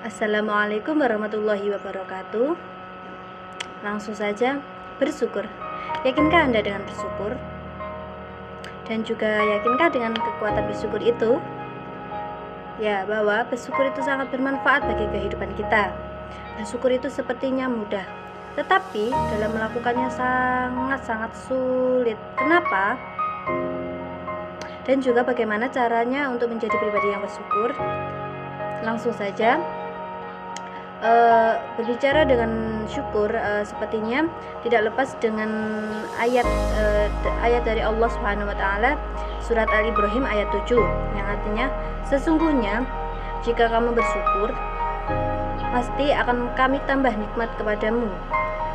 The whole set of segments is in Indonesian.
Assalamualaikum warahmatullahi wabarakatuh. Langsung saja, bersyukur. Yakinkah Anda dengan bersyukur? Dan juga yakinkah dengan kekuatan bersyukur itu? Ya, bahwa bersyukur itu sangat bermanfaat bagi kehidupan kita. Bersyukur itu sepertinya mudah, tetapi dalam melakukannya sangat-sangat sulit. Kenapa? Dan juga bagaimana caranya untuk menjadi pribadi yang bersyukur? Langsung saja, berbicara dengan syukur sepertinya tidak lepas dengan ayat dari Allah Subhanahu wa taala, surat Al-Ibrahim ayat 7, yang artinya sesungguhnya jika kamu bersyukur pasti akan kami tambah nikmat kepadamu,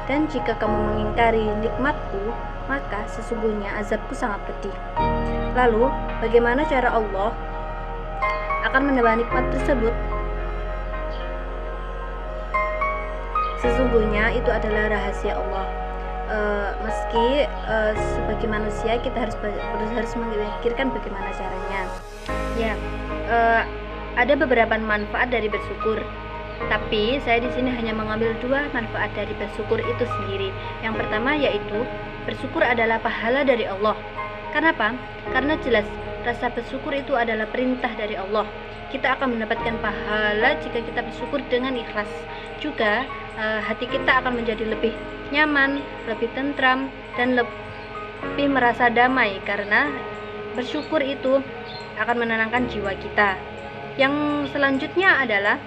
dan jika kamu mengingkari nikmatku maka sesungguhnya azabku sangat pedih. Lalu bagaimana cara Allah akan menambah nikmat tersebut? Sesungguhnya itu adalah rahasia Allah. Meski sebagai manusia kita harus memikirkan bagaimana caranya. Ya, ada beberapa manfaat dari bersyukur, tapi saya di sini hanya mengambil 2 manfaat dari bersyukur itu sendiri. Yang pertama yaitu bersyukur adalah pahala dari Allah. Kenapa? Karena jelas rasa bersyukur itu adalah perintah dari Allah. Kita akan mendapatkan pahala jika kita bersyukur dengan ikhlas. Juga hati kita akan menjadi lebih nyaman, lebih tentram, dan lebih merasa damai, karena bersyukur itu akan menenangkan jiwa kita. Yang selanjutnya adalah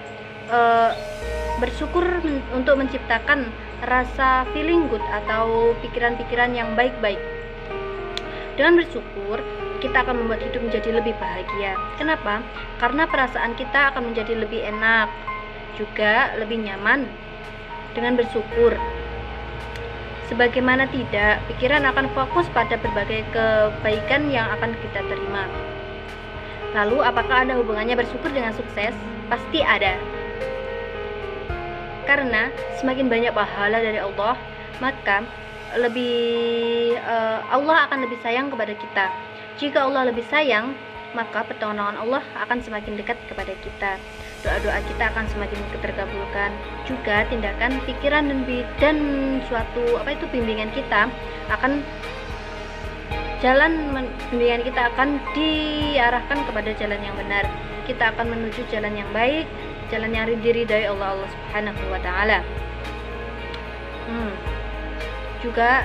bersyukur untuk menciptakan rasa feeling good atau pikiran-pikiran yang baik-baik. Dengan bersyukur kita akan membuat hidup menjadi lebih bahagia. Kenapa? Karena perasaan kita akan menjadi lebih enak, juga lebih nyaman dengan bersyukur. Sebagaimana tidak, pikiran akan fokus pada berbagai kebaikan yang akan kita terima. Lalu, apakah ada hubungannya bersyukur dengan sukses? Pasti ada. Karena semakin banyak pahala dari Allah, maka Allah akan lebih sayang kepada kita. Jika Allah lebih sayang, maka pertolongan Allah akan semakin dekat kepada kita. Doa-doa kita akan semakin terkabulkan. Juga tindakan, pikiran dan suatu bimbingan kita akan bimbingan kita akan diarahkan kepada jalan yang benar. Kita akan menuju jalan yang baik, jalan yang diridai Allah Subhanahu wa taala. Juga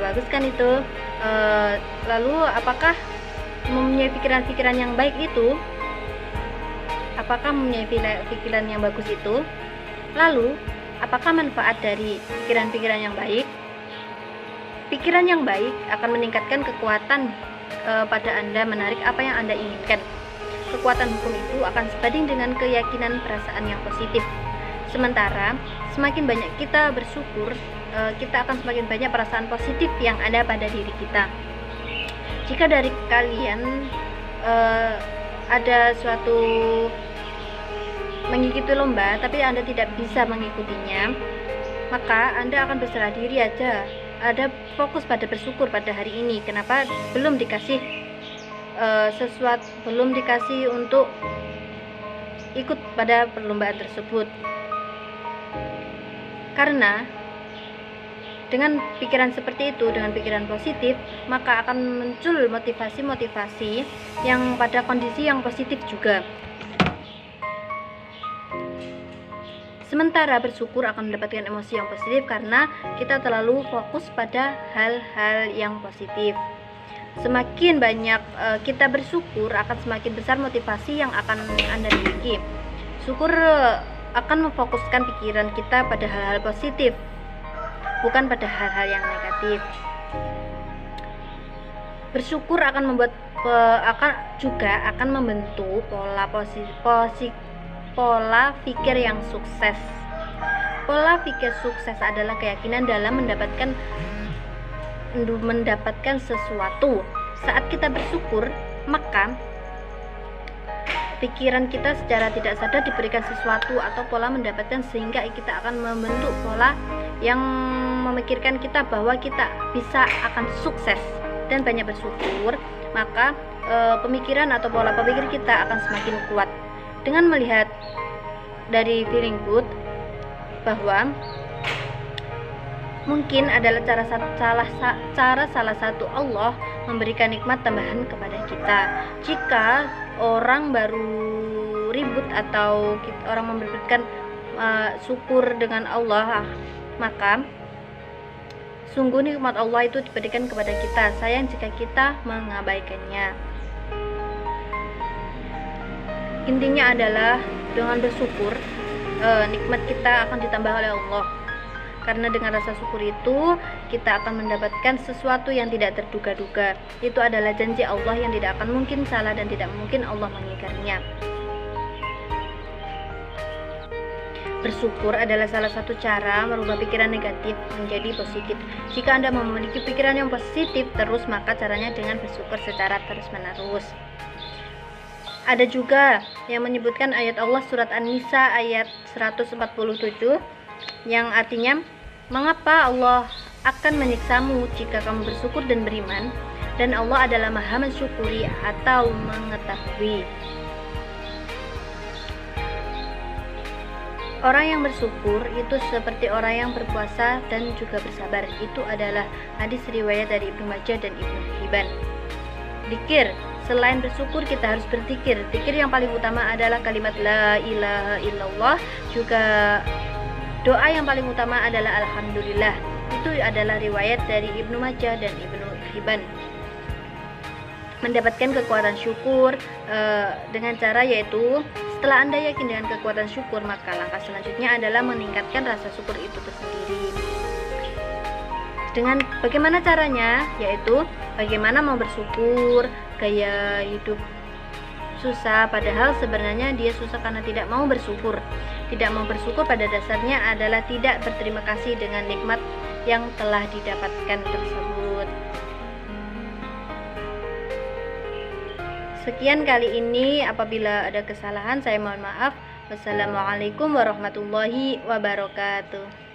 bagus kan itu. Lalu apakah mempunyai pikiran-pikiran yang baik itu? Apakah mempunyai pikiran yang bagus itu? Lalu apakah manfaat dari pikiran-pikiran yang baik? Pikiran yang baik akan meningkatkan kekuatan pada Anda menarik apa yang Anda inginkan. Kekuatan hukum itu akan sebanding dengan keyakinan perasaan yang positif. Sementara semakin banyak kita bersyukur, kita akan semakin banyak perasaan positif yang ada pada diri kita. Jika dari kalian ada suatu mengikuti lomba tapi Anda tidak bisa mengikutinya, maka Anda akan berserah diri aja. Ada fokus pada bersyukur pada hari ini. Kenapa belum dikasih belum dikasih untuk ikut pada perlombaan tersebut? Karena dengan pikiran seperti itu, dengan pikiran positif, maka akan muncul motivasi-motivasi yang pada kondisi yang positif juga. Sementara bersyukur akan mendapatkan emosi yang positif karena kita terlalu fokus pada hal-hal yang positif. Semakin banyak kita bersyukur, akan semakin besar motivasi yang akan Anda miliki. Syukur akan memfokuskan pikiran kita pada hal-hal positif, bukan pada hal-hal yang negatif. Bersyukur akan membentuk pola pikir yang sukses. Pola pikir sukses adalah keyakinan dalam mendapatkan sesuatu. Saat kita bersyukur, maka pikiran kita secara tidak sadar diberikan sesuatu atau pola mendapatkan, sehingga kita akan membentuk pola yang memikirkan kita bahwa kita bisa akan sukses. Dan banyak bersyukur, maka pemikiran atau pola pikir kita akan semakin kuat. Dengan melihat dari feeling good bahwa mungkin adalah cara salah satu Allah memberikan nikmat tambahan kepada kita. Jika orang baru ribut atau orang memberikan syukur dengan Allah, maka sungguh nikmat Allah itu diberikan kepada kita. Sayang jika kita mengabaikannya. Intinya adalah dengan bersyukur nikmat kita akan ditambah oleh Allah. Karena dengan rasa syukur itu kita akan mendapatkan sesuatu yang tidak terduga-duga. Itu adalah janji Allah yang tidak akan mungkin salah dan tidak mungkin Allah mengingkarinya. Bersyukur adalah salah satu cara merubah pikiran negatif menjadi positif. Jika Anda memiliki pikiran yang positif terus, maka caranya dengan bersyukur secara terus-menerus. Ada juga yang menyebutkan ayat Allah surat An-Nisa ayat 147 yang artinya, mengapa Allah akan menyiksamu jika kamu bersyukur dan beriman, dan Allah adalah maha mensyukuri atau mengetahui. Orang yang bersyukur itu seperti orang yang berpuasa dan juga bersabar. Itu adalah hadis riwayat dari Ibnu Majah dan Ibnu Hibban. Dzikir, selain bersyukur kita harus berzikir. Zikir yang paling utama adalah kalimat la ilaha illallah. Juga doa yang paling utama adalah alhamdulillah. Itu adalah riwayat dari Ibnu Majah dan Ibnu Hibban. Mendapatkan kekuatan syukur dengan cara yaitu setelah Anda yakin dengan kekuatan syukur, maka langkah selanjutnya adalah meningkatkan rasa syukur itu tersendiri. Dengan bagaimana caranya? Yaitu bagaimana mau bersyukur, gaya hidup susah padahal sebenarnya dia susah karena tidak mau bersyukur. Tidak mau bersyukur pada dasarnya adalah tidak berterima kasih dengan nikmat yang telah didapatkan tersebut. Sekian kali ini, apabila ada kesalahan saya mohon maaf. Wassalamualaikum warahmatullahi wabarakatuh.